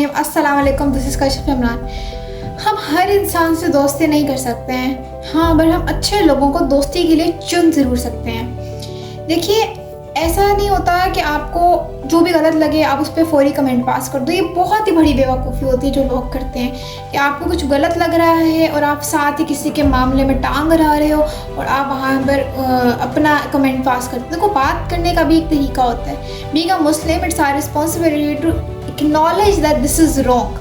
बिस्मिल्लाहिर्रहमानिर्रहीम। अस्सलाम वालेकुम, दिस इज़ कशिफ इमरान। हम हर इंसान से दोस्ती नहीं कर सकते हैं, हाँ, बट हम अच्छे लोगों को दोस्ती के लिए चुन ज़रूर सकते हैं। देखिए, ऐसा नहीं होता कि आपको जो भी गलत लगे आप उस पर फौरी कमेंट पास कर दो। ये बहुत ही बड़ी बेवकूफ़ी होती है जो लोग करते हैं कि आपको कुछ गलत लग रहा है और आप साथ ही किसी के मामले में टांग अड़ा रहे हो और आप वहाँ पर अपना कमेंट पास करते हो। देखो, बात करने का भी एक तरीका होता है। Being a Muslim, it's our responsibility to acknowledge that this is wrong.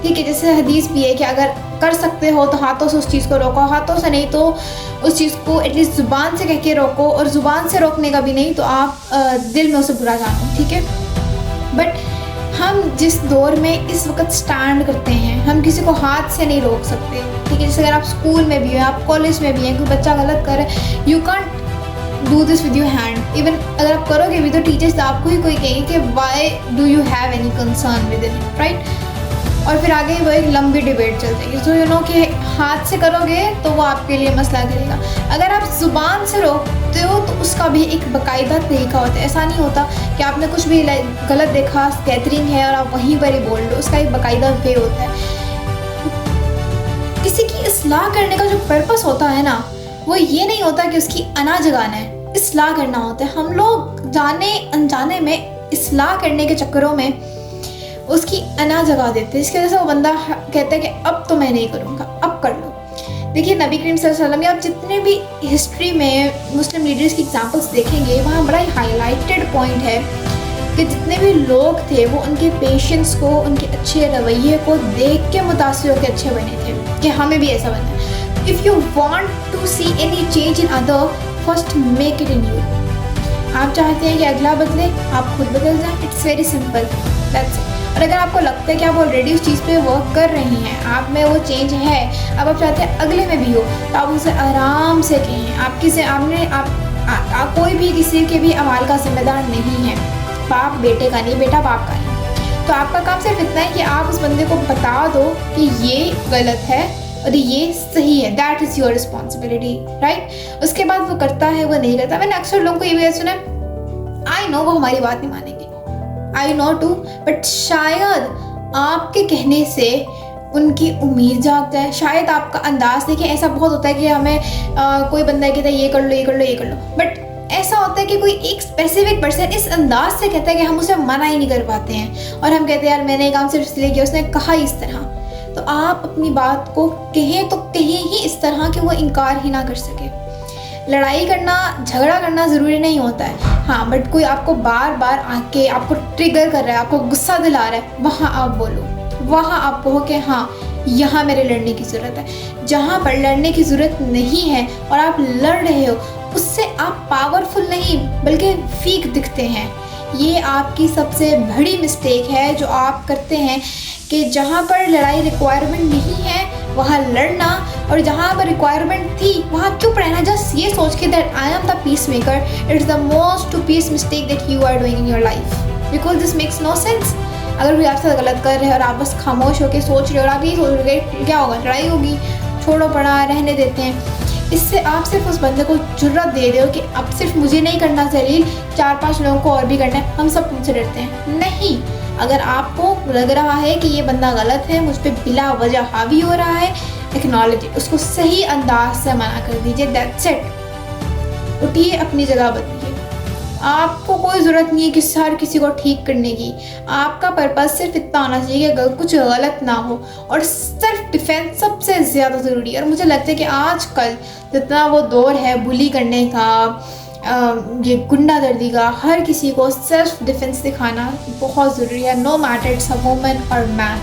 ठीक है, जैसे हदीस भी है कि अगर कर सकते हो तो हाथों से उस चीज़ को रोको, हाथों से नहीं तो उस चीज़ को एटलीस्ट ज़ुबान से कह के रोको, और ज़ुबान से रोकने का भी नहीं तो आप दिल में उसे बुरा जानो। ठीक है, बट हम जिस दौर में इस वक्त स्टैंड करते हैं, हम किसी को हाथ से नहीं रोक सकते। ठीक है, जैसे अगर आप स्कूल में भी हैं, आप कॉलेज में भी हैं, कोई बच्चा गलत कर रहा है, you can't do this with your hand. Even अगर आप करोगे भी तो टीचर्स आपको ही कोई कहेंगे कि why do you have any concern with it, right. और फिर आगे वो एक लंबी डिबेट चल जाएगी। सो यू नो कि हाथ से करोगे तो वो आपके लिए मसला करेगा। अगर आप ज़ुबान से रोकते हो तो उसका भी एक बाकायदा तरीका होता है। ऐसा नहीं होता कि आपने कुछ भी गलत देखा, गैदरिंग है, और आप वहीं पर ही बोल लो। उसका एक बाकायदा वे होता है। किसी की इस्लाह करने का जो पर्पस होता है ना, वो ये नहीं होता कि उसकी अना जगाना है, इस्लाह करना होता है। हम लोग जाने अनजाने में इस्लाह करने के चक्करों में उसकी अना जगा देते हैं। इसकी वजह से वो बंदा कहता है कि अब तो मैं नहीं करूँगा, अब कर लो। देखिए, नबी करीम सल्लल्लाहु अलैहि वसल्लम या आप जितने भी हिस्ट्री में मुस्लिम लीडर्स की एग्जांपल्स देखेंगे, वहाँ बड़ा ही हाईलाइटेड पॉइंट है कि जितने भी लोग थे वो उनके पेशेंस को, उनके अच्छे रवैये को देख के मुतासिर होकर अच्छे बने थे कि हमें भी ऐसा बनना है। If you want to see any change in other, first make it in you. आप चाहते हैं कि अगला बदले, आप खुद बदल जाएं। It's very simple, that's it. और अगर आपको लगता है कि आप ऑलरेडी उस चीज़ पे वर्क कर रही हैं, आप में वो चेंज है, अब आप चाहते हैं अगले में भी हो, तो आप उसे आराम से कहें। आप किसी आप कोई भी किसी के भी अमाल का जिम्मेदार नहीं है। बाप बेटे का नहीं, बेटा बाप का नहीं। तो आपका काम सिर्फ इतना है कि आप उस बंदे को बता दो कि ये गलत है और ये सही है। That is your responsibility, right. उसके बाद वो करता है, वो नहीं करता। मैंने अक्सर लोगों को ये भी सुना, आई नो वो हमारी बात नहीं मानेंगे, आई नो टू, बट शायद आपके कहने से उनकी उम्मीद जाग जाए। शायद आपका अंदाज, देखिए ऐसा बहुत होता है कि हमें कोई बंदा कहता है ये कर लो, ये कर लो, ये कर लो, बट ऐसा होता है कि कोई एक स्पेसिफिक पर्सन इस अंदाज से कहता है कि हम उसे मना ही नहीं कर पाते हैं, और हम कहते हैं यार मैंने ये काम सिर्फ इसलिए किया, उसने कहा इस तरह। तो आप अपनी बात को कहें तो कहें ही इस तरह कि वो इनकार ही ना कर सके। लड़ाई करना, झगड़ा करना ज़रूरी नहीं होता है, हाँ, बट कोई आपको बार बार आके आपको ट्रिगर कर रहा है, आपको गुस्सा दिला रहा है, वहाँ आप बोलो, वहाँ आप कहो कि हाँ यहाँ मेरे लड़ने की ज़रूरत है। जहाँ पर लड़ने की ज़रूरत नहीं है और आप लड़ रहे हो, उससे आप पावरफुल नहीं बल्कि वीक दिखते हैं। ये आपकी सबसे बड़ी मिस्टेक है जो आप करते हैं कि जहाँ पर लड़ाई रिक्वायरमेंट नहीं है वहाँ लड़ना, और जहाँ पर रिक्वायरमेंट थी वहाँ चुप रहना, जस्ट ये सोच के that I am the peace maker. It's the most to peace mistake that you are doing in your life, because this makes no sense. अगर कोई आपसे गलत कर रहे हैं और आप बस खामोश होकर सोच रहे हो और आप यही सोच रहे हो क्या होगा, लड़ाई होगी, छोड़ो पड़ा, रहने देते हैं, इससे आप सिर्फ उस बंदे को जुर्रत दे रहे हो कि अब सिर्फ मुझे नहीं करना जलील, 4-5 लोगों को और भी करना है, हम सब तुमसे डरते हैं। नहीं, अगर आपको लग रहा है कि ये बंदा गलत है, मुझ पर बिला वजह हावी हो रहा है, एक्नॉलेज इट, उसको सही अंदाज से मना कर दीजिए, दैट्स इट। उठिए, अपनी जगह बदलिए। आपको कोई ज़रूरत नहीं है कि हर किसी को ठीक करने की। आपका पर्पस सिर्फ इतना होना चाहिए कि कुछ गलत ना हो, और सेल्फ डिफेंस सबसे ज़्यादा ज़रूरी है। और मुझे लगता है कि आजकल जितना वो दौर है बुली करने का, ये गुंडागर्दी का, हर किसी को सेल्फ डिफेंस दिखाना बहुत ज़रूरी है, no matter it's a woman और मैन।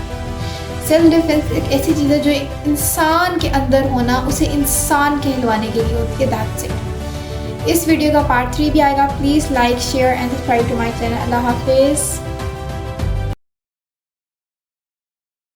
सेल्फ डिफेंस एक ऐसी चीज़ है जो एक इंसान के अंदर होना उसे इंसान कहलवाने के लिए होती है, दैट्स इट। इस वीडियो का पार्ट 3 भी आएगा। Please like, share and subscribe to my channel. अल्लाह हाफिज़।